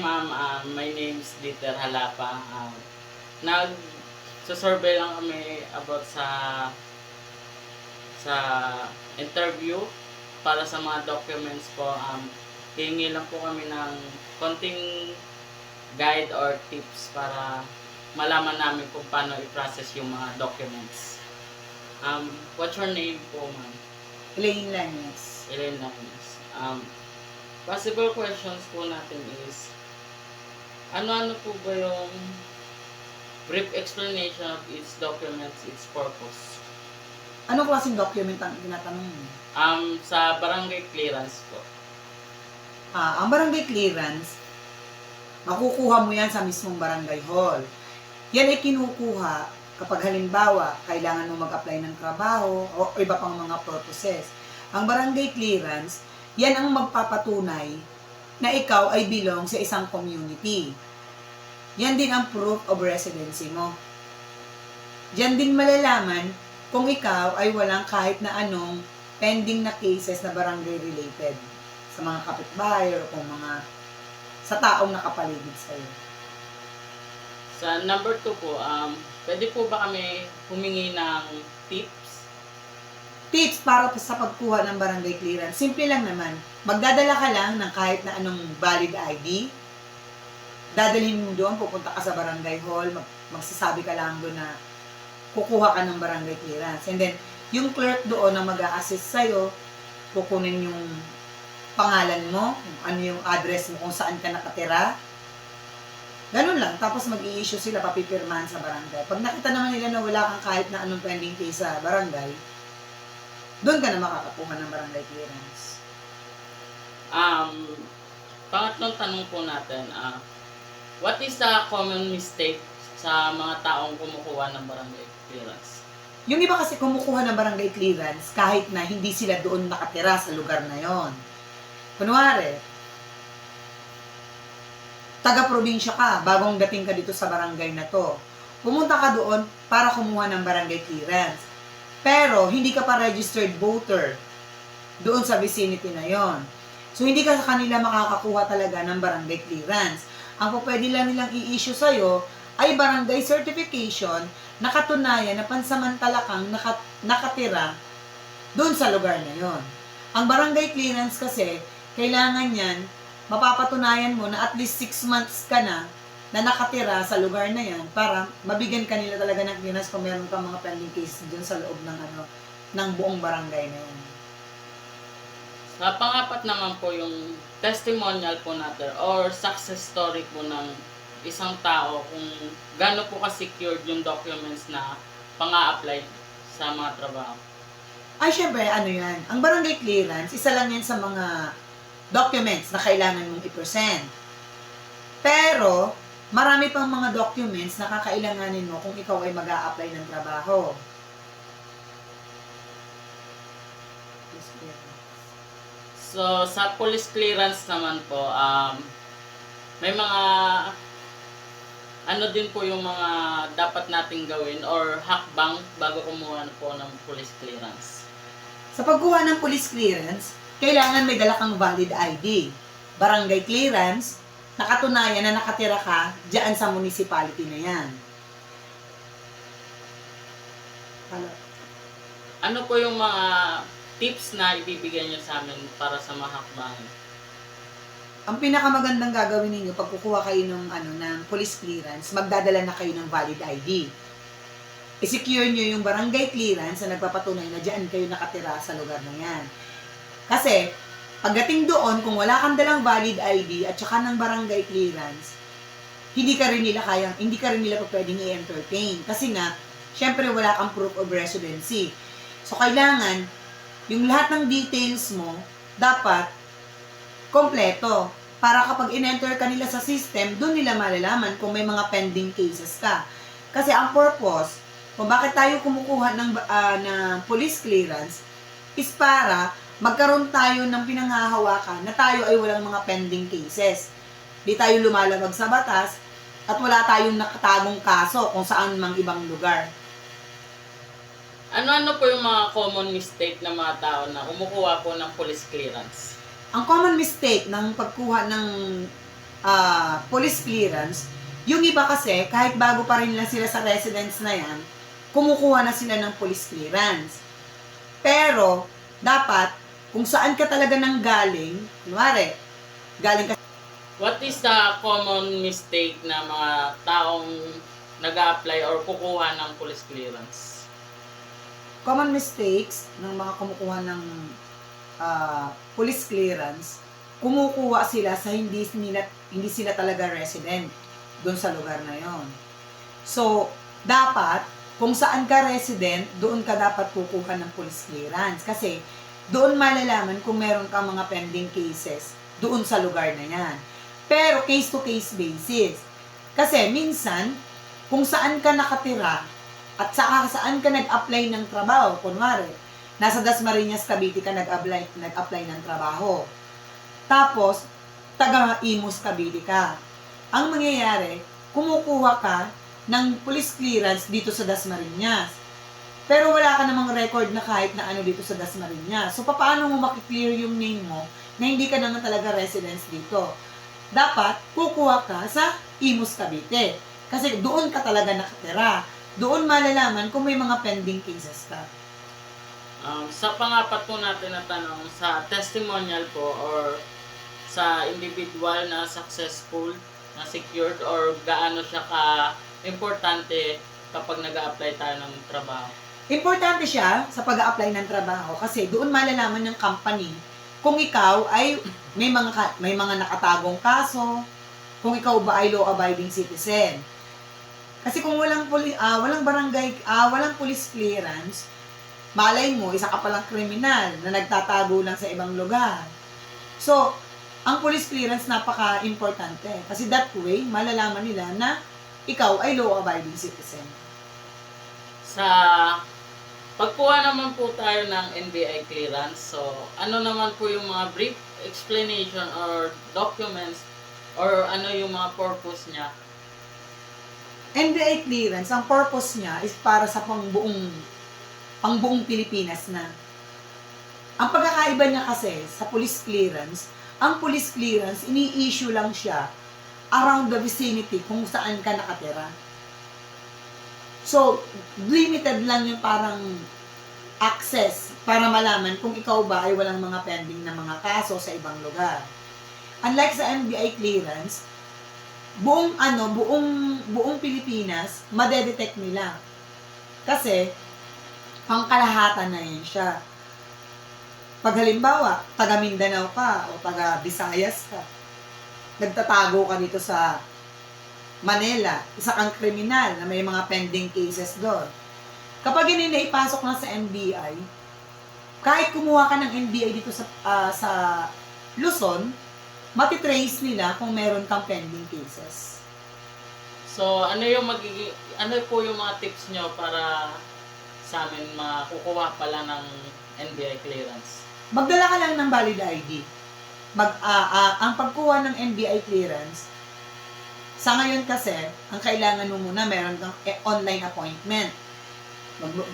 ma'am. My name is Dieter Halapa. Nag-survey lang kami about sa interview para sa mga documents po. Hihingi lang po kami ng konting guide or tips para malaman namin kung paano i-process yung mga documents. What's your name po, ma'am? Elaine Lanes. Elaine Lanes. Possible questions po natin is, ano-ano po ba yung brief explanation of its documents, its purpose? Anong klaseng document ang tinatanong mo? Sa barangay clearance po. Ang barangay clearance, makukuha mo yan sa mismong barangay hall. Yan ay kinukuha kapag halimbawa, kailangan mo mag-apply ng trabaho o iba pang mga purposes. Ang barangay clearance, yan ang magpapatunay na ikaw ay belong sa isang community. Yan din ang proof of residency mo. Diyan din malalaman kung ikaw ay walang kahit na anong pending na cases na barangay related sa mga kapitbahay o kung mga sa taong nakapaligid sa'yo. Sa number 2 po, pwede po ba kami humingi ng tips? Tips para sa pagkuha ng barangay clearance. Simple lang naman. Magdadala ka lang ng kahit na anong valid ID. Dadalhin mo doon, pupunta ka sa barangay hall, magsasabi ka lang doon na kukuha ka ng barangay clearance. And then, yung clerk doon na mag-a-assist sa'yo, kukunin yung pangalan mo, kung ano yung address mo, kung saan ka nakatira. Ganun lang. Tapos mag-i-issue sila, papipirmahan sa barangay. Pag nakita naman nila na wala kang kahit na anong pending case sa barangay, doon ka na makakakuha ng barangay clearance. Pangatlong tanong po natin, what is the common mistake sa mga taong kumukuha ng barangay clearance? Yung iba kasi kumukuha ng barangay clearance kahit na hindi sila doon nakatira sa lugar na yon. Kunwari, taga-probinsya ka, bagong dating ka dito sa barangay na to. Pumunta ka doon para kumuha ng barangay clearance. Pero, hindi ka pa registered voter doon sa vicinity na yon. So, hindi ka sa kanila makakakuha talaga ng barangay clearance. Ang pwede lang nilang i-issue sa'yo ay barangay certification na katunayan na pansamantala kang nakatira doon sa lugar na yon. Ang barangay clearance kasi, kailangan yan, mapapatunayan mo na at least 6 months ka na nakatira sa lugar na yan para mabigyan kanila talaga ng clearance kung meron kang mga pending case dun sa loob ng buong barangay na yan. Sa pang-apat naman po yung testimonial po natin or success story po ng isang tao kung gaano po ka-secured yung documents na pang-a-apply sa mga trabaho. Ay, syempre, ano yan? Ang barangay clearance, isa lang yan sa mga documents na kailangan mong i-present. Pero, marami pang mga documents na kakailanganin mo kung ikaw ay mag-a-apply ng trabaho. So, sa police clearance naman po, may mga ano din po yung mga dapat nating gawin or hakbang bago kumuha po ng police clearance. Sa pagkuha ng police clearance, kailangan may dala kang valid ID, barangay clearance, nakatunayan na nakatira ka diyan sa municipality na yan. Ano po yung mga tips na ibibigay nyo sa amin para sa mga hakbang? Ang pinakamagandang gagawin ninyo pag kukuha kayo ng police clearance, magdadala na kayo ng valid ID. I-secure nyo yung barangay clearance na nagpapatunay na diyan kayo nakatira sa lugar na yan. Kasi, pagdating doon, kung wala kang dalang valid ID at saka ng barangay clearance, hindi ka rin nila pwedeng i-entertain. Kasi nga, syempre wala kang proof of residency. So, kailangan, yung lahat ng details mo, dapat, kompleto. Para kapag in-enter ka nila sa system, doon nila malalaman kung may mga pending cases ka. Kasi ang purpose, kung bakit tayo kumukuha ng police clearance, is para magkaroon tayo ng pinanghahawakan na tayo ay walang mga pending cases. Di tayo lumalabag sa batas at wala tayong nakatagong kaso kung saan mang ibang lugar. Ano-ano po yung mga common mistake ng mga tao na kumukuha po ng police clearance? Ang common mistake ng pagkuha ng police clearance, yung iba kasi, kahit bago pa rin lang sila sa residence na yan, kumukuha na sila ng police clearance. Pero, dapat, kung saan ka talaga nang galing, kunwari, galing ka. What is the common mistake na mga taong nag-a-apply or kukuha ng police clearance? Common mistakes ng mga kumukuha ng police clearance, kumukuha sila sa hindi sila talaga resident doon sa lugar na yon. So, dapat, kung saan ka resident, doon ka dapat kukuha ng police clearance. Kasi, doon malalaman kung meron kang mga pending cases doon sa lugar na yan. Pero, case-to-case basis. Kasi, minsan, kung saan ka nakatira, at saan ka nag-apply ng trabaho, kunwari, nasa Dasmariñas, Cavite ka nag-apply ng trabaho. Tapos, taga-Imus, Cavite ka. Ang mangyayari, kumukuha ka ng police clearance dito sa Dasmariñas. Pero wala ka namang record na kahit na ano dito sa Dasmariñas. So, paano mo makiklear yung name mo na hindi ka naman talaga residence dito? Dapat, kukuha ka sa Imus, Cavite. Kasi doon ka talaga nakatira. Doon malalaman kung may mga pending cases ka. Sa pangapat po natin na tanong, sa testimonial po or sa individual na successful, na secured, or gaano siya ka-importante kapag nag-a-apply tayo ng trabaho? Importante siya sa pag-a-apply ng trabaho kasi doon malalaman ng company kung ikaw ay may mga nakatagong kaso, kung ikaw ba ay law-abiding citizen. Kasi kung walang police clearance, malay mo, isa ka palang kriminal na nagtatago lang sa ibang lugar. So, ang police clearance napaka-importante. Kasi that way, malalaman nila na ikaw ay law-abiding citizen. Sa pagkuha naman po tayo ng NBI clearance, so ano naman po yung mga brief explanation or documents or ano yung mga purpose niya? NBI clearance, ang purpose niya is para sa pangbuong Pilipinas na. Ang pagkakaiba niya kasi sa police clearance, ang police clearance, ini-issue lang siya around the vicinity kung saan ka nakatira. So, limited lang yung parang access para malaman kung ikaw ba ay walang mga pending na mga kaso sa ibang lugar. Unlike sa NBI clearance, buong Pilipinas, madedetect nila. Kasi, pangkalahatan na yun siya. Pag halimbawa, taga Mindanao ka o taga Visayas ka, nagtatago ka dito sa Manila, isa kang kriminal na may mga pending cases doon. Kapag ipasok na sa NBI, kahit kumuha ka ng NBI dito sa Luzon, matitrace nila kung meron kang pending cases. So, ano po yung mga tips nyo para sa amin makukuha pala ng NBI clearance? Magdala ka lang ng valid ID. Ang pagkuha ng NBI clearance, sa ngayon kasi, ang kailangan mo muna, meron kang online appointment.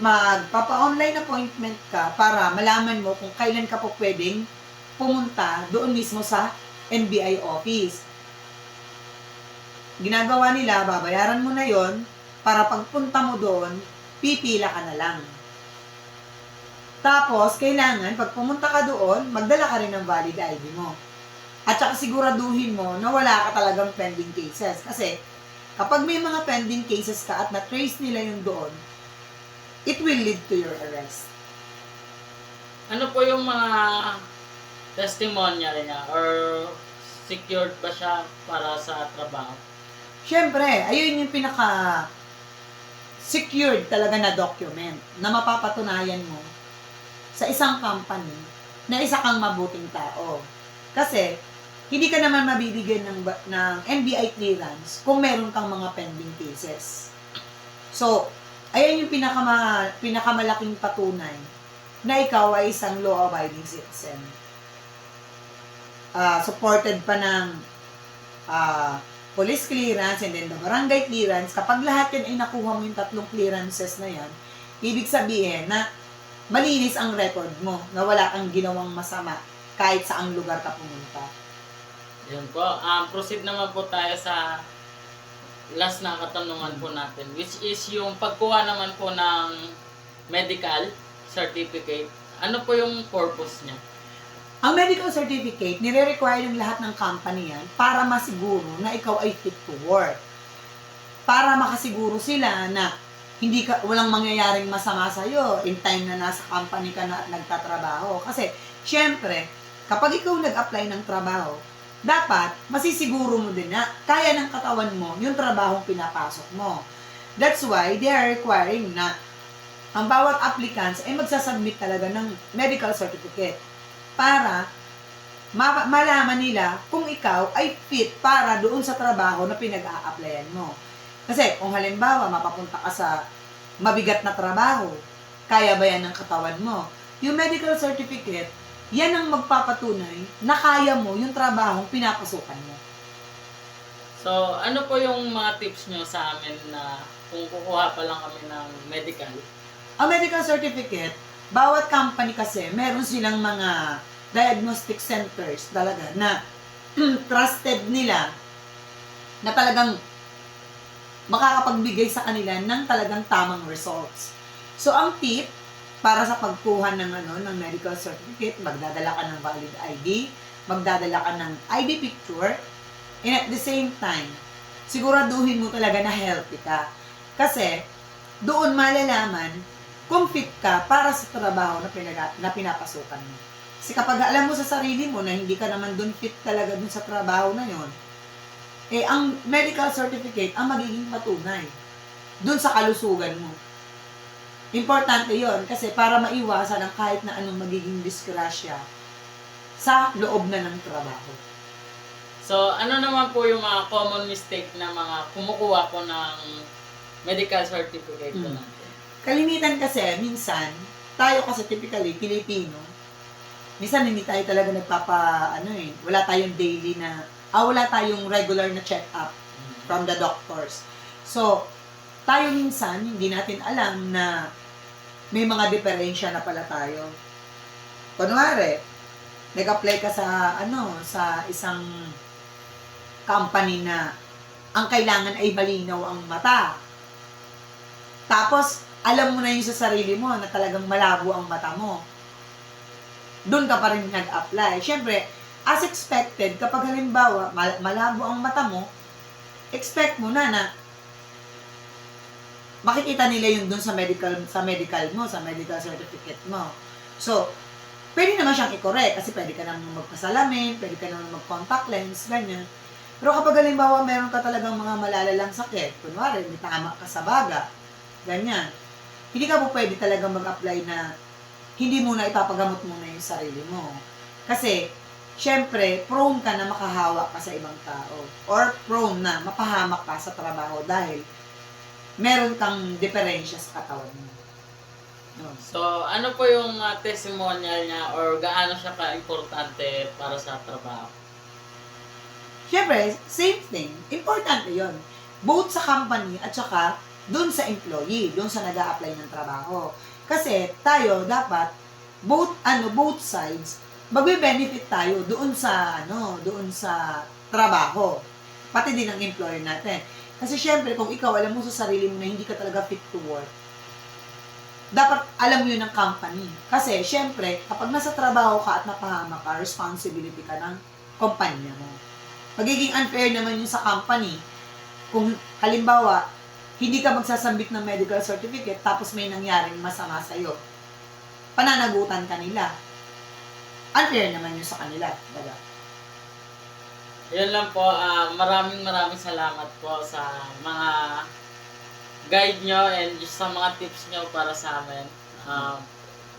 Magpapa-online appointment ka para malaman mo kung kailan ka po pwedeng pumunta doon mismo sa NBI office. Ginagawa nila, babayaran mo na yon para pagpunta mo doon, pipila ka na lang. Tapos, kailangan, pag pumunta ka doon, magdala ka rin ng valid ID mo. At saka siguraduhin mo na wala ka talagang pending cases. Kasi, kapag may mga pending cases ka at na-trace nila yung doon, it will lead to your arrest. Ano po yung mga testimonial niya or secured ba siya para sa trabaho? Siyempre, ayun yung secured talaga na document na mapapatunayan mo sa isang company na isa kang mabuting tao. Kasi, hindi ka naman mabibigyan ng NBI clearance kung meron kang mga pending cases. So, ayan yung pinakamalaking patunay na ikaw ay isang law-abiding citizen. Supported pa ng police clearance and then the barangay clearance. Kapag lahat yan ay nakuha mo yung 3 clearances na yan, ibig sabihin na malinis ang record mo, na wala kang ginawang masama kahit saang lugar ka pumunta. Yun po. Proceed naman po tayo sa last na katanungan po natin, which is yung pagkuha naman po ng medical certificate. Ano po yung purpose niya? Ang medical certificate, nire-require ng lahat ng company yan para masiguro na ikaw ay fit to work. Para makasiguro sila na walang mangyayaring masama sa'yo in time na nasa company ka na at nagtatrabaho. Kasi, syempre, kapag ikaw nag-apply ng trabaho, dapat masisiguro mo din na kaya ng katawan mo yung trabahong pinapasok mo. That's why they are requiring na ang bawat applicants ay magsasubmit talaga ng medical certificate para malaman nila kung ikaw ay fit para doon sa trabaho na pinag-a-applyan mo. Kasi kung halimbawa mapapunta ka sa mabigat na trabaho, kaya ba yan ng katawan mo? Yung medical certificate, yan ang magpapatunay na kaya mo yung trabahong pinapasukan mo. So, ano po yung mga tips nyo sa amin na kung kukuha pa lang kami ng medical? Ang medical certificate, bawat company kasi, meron silang mga diagnostic centers talaga na trusted nila na talagang makakapagbigay sa kanila ng talagang tamang results. So, ang tip para sa pagkuha ng medical certificate, magdadala ka ng valid ID, magdadala ka ng ID picture, and at the same time, siguraduhin mo talaga na healthy ka. Kasi, doon malalaman kung fit ka para sa trabaho na pinapasukan mo. Kasi kapag alam mo sa sarili mo na hindi ka naman doon fit talaga doon sa trabaho na yon, ang medical certificate ang magiging patunay doon sa kalusugan mo. Importante yon kasi para maiwasan ang kahit na anong magiging disgrasya sa loob na ng trabaho. So, ano naman po yung mga common mistake na mga kumukuha po ng medical certificate po natin? Kalimitan kasi, minsan, tayo kasi typically, Pilipino, minsan hindi tayo talaga wala tayong daily na, wala tayong regular na check-up from the doctors. So, tayo minsan, hindi natin alam na may mga diferensya na pala tayo. Kunwari, nag-apply ka sa isang company na ang kailangan ay malinaw ang mata. Tapos, alam mo na yun sa sarili mo na talagang malabo ang mata mo. Doon ka pa rin nag-apply. Siyempre, as expected, kapag halimbawa, malabo ang mata mo, expect mo na makikita nila yun doon sa medical mo, sa medical certificate mo. So, pwede naman siyang i-correct kasi pwede ka naman magpasalamin, pwede ka naman mag-contact lens, ganyan. Pero kapag halimbawa meron ka talagang mga malalalang sakit, kunwari, may tama ka sa baga, ganyan, hindi ka po pwede talagang mag-apply na hindi mo na ipapagamot muna yung sarili mo. Kasi, syempre, prone ka na makahawa ka sa ibang tao. Or prone na mapahamak ka sa trabaho dahil meron kang diferensya sa katawan mo. No. So, ano po yung testimonial niya or gaano siya ka-importante para sa trabaho? Syempre, same thing. Importante yon. Both sa company at saka doon sa employee, doon sa nag-a-apply ng trabaho. Kasi tayo dapat both sides magbe-benefit tayo doon sa trabaho. Pati din ang employer natin. Kasi syempre kung ikaw alam mo sa sarili mo na hindi ka talaga fit to work, dapat alam mo yun ng company. Kasi syempre kapag nasa trabaho ka at napahamak ka, responsibility ka ng kumpanya mo. Magiging unfair naman yun sa company kung halimbawa hindi ka magsasambit ng medical certificate tapos may nangyaring masama sa'yo. Pananagutan ka nila. Unfair naman yun sa kanila. Baga. Yun lang po. Maraming salamat po sa mga guide nyo and just sa mga tips nyo para sa amin.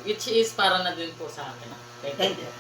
Which is para na din po sa akin. Thank you.